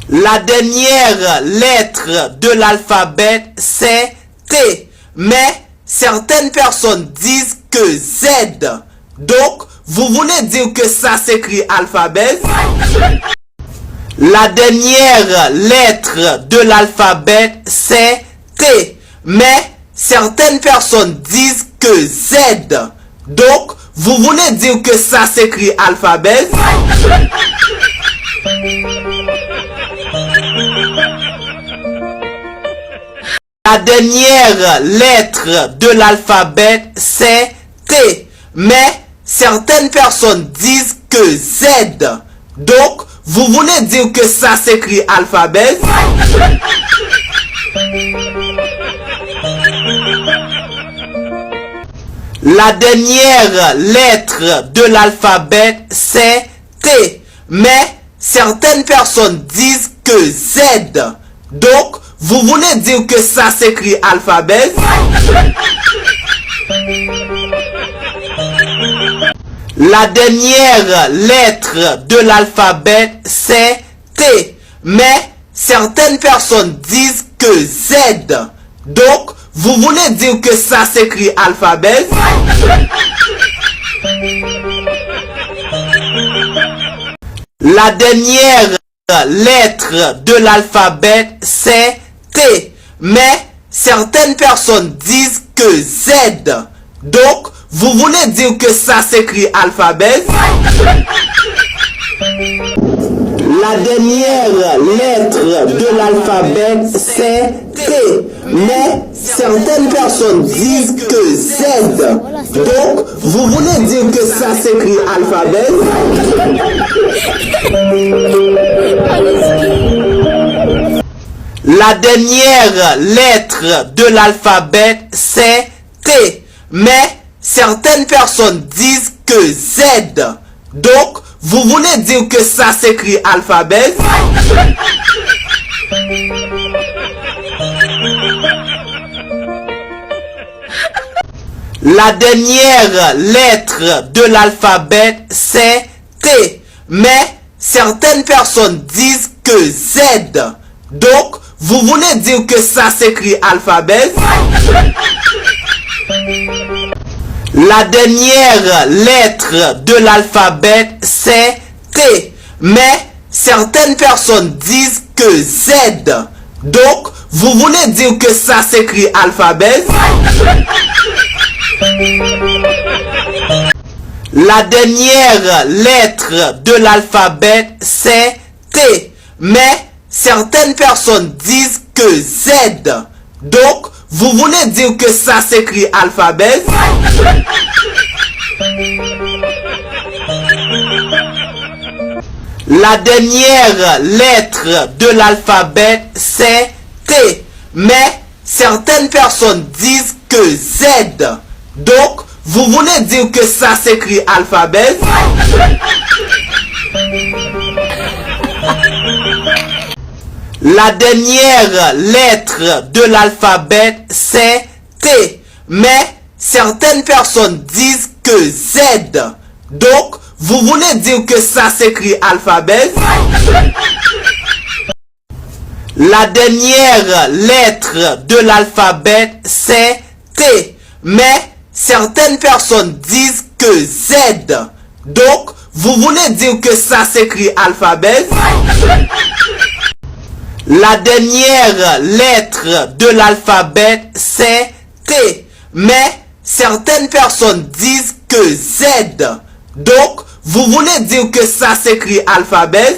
La dernière lettre de l'alphabet, c'est T. Mais certaines personnes disent que Z. Donc, vous voulez dire que ça s'écrit alphabet? La dernière lettre de l'alphabet, c'est T. Mais certaines personnes disent que Z. Donc, vous voulez dire que ça s'écrit alphabet? La dernière lettre de l'alphabet, c'est T. Mais certaines personnes disent que Z. Donc, vous voulez dire que ça s'écrit alphabet? La dernière lettre de l'alphabet, c'est T. Mais certaines personnes disent que Z. Donc, vous voulez dire que ça s'écrit alphabet? La dernière lettre de l'alphabet, c'est T. Mais certaines personnes disent que Z. Donc, vous voulez dire que ça s'écrit alphabet? La dernière lettre de l'alphabet, c'est T. Mais certaines personnes disent que Z. Donc, vous voulez dire que ça s'écrit alphabet? La dernière lettre de l'alphabet, c'est T. Mais certaines personnes disent que Z. Donc, vous voulez dire que ça s'écrit alphabet? La dernière lettre de l'alphabet, c'est T. Mais certaines personnes disent que Z. Donc, vous voulez dire que ça s'écrit alphabet? La dernière lettre de l'alphabet, c'est T. Mais certaines personnes disent que Z. Donc, vous voulez dire que ça s'écrit alphabet? La dernière lettre de l'alphabet, c'est T. Mais certaines personnes disent que Z. Donc, vous voulez dire que ça s'écrit alphabet? La dernière lettre de l'alphabet, c'est T. Mais certaines personnes disent que Z. Donc, vous voulez dire que ça s'écrit alphabet? La dernière lettre de l'alphabet, c'est T. Mais certaines personnes disent que Z. Donc, vous voulez dire que ça s'écrit alphabet? La dernière lettre de l'alphabet, c'est T. Mais certaines personnes disent que Z. Donc, vous voulez dire que ça s'écrit alphabet? La dernière lettre de l'alphabet, c'est T. Mais certaines personnes disent que Z. Donc, vous voulez dire que ça s'écrit alphabet? La dernière lettre de l'alphabet, c'est T. Mais certaines personnes disent que Z. Donc, vous voulez dire que ça s'écrit alphabet?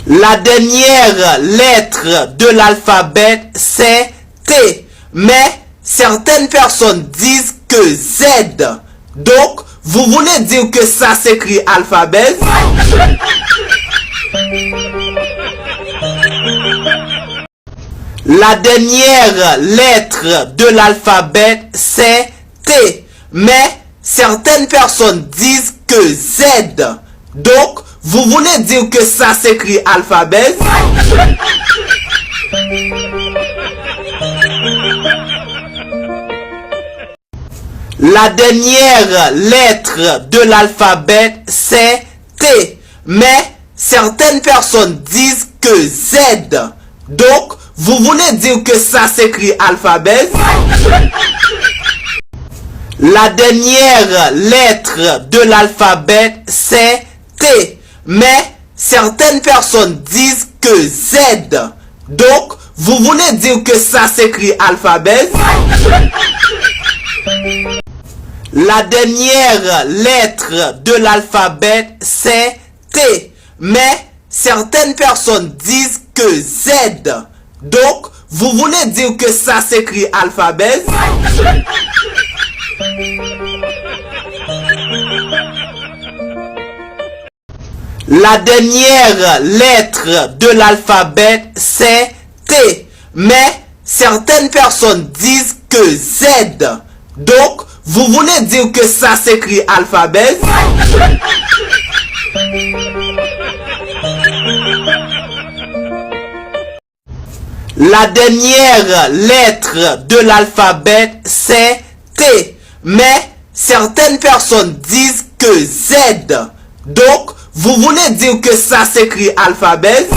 La dernière lettre de l'alphabet, c'est T. Mais certaines personnes disent que Z. Donc, vous voulez dire que ça s'écrit alphabet? La dernière lettre de l'alphabet, c'est T. Mais certaines personnes disent que Z. Donc, vous voulez dire que ça s'écrit alphabet? La dernière lettre de l'alphabet, c'est T. Mais certaines personnes disent que Z. Donc, vous voulez dire que ça s'écrit alphabet? La dernière lettre de l'alphabet, c'est T. Mais certaines personnes disent que Z. Donc, vous voulez dire que ça s'écrit alphabet? La dernière lettre de l'alphabet, c'est T. Mais certaines personnes disent que Z. Donc, vous voulez dire que ça s'écrit alphabet? La dernière lettre de l'alphabet, c'est T. Mais certaines personnes disent que Z. Donc, vous voulez dire que ça s'écrit alphabet? La dernière lettre de l'alphabet, c'est T. Mais certaines personnes disent que Z. Donc, vous voulez dire que ça s'écrit alphabet?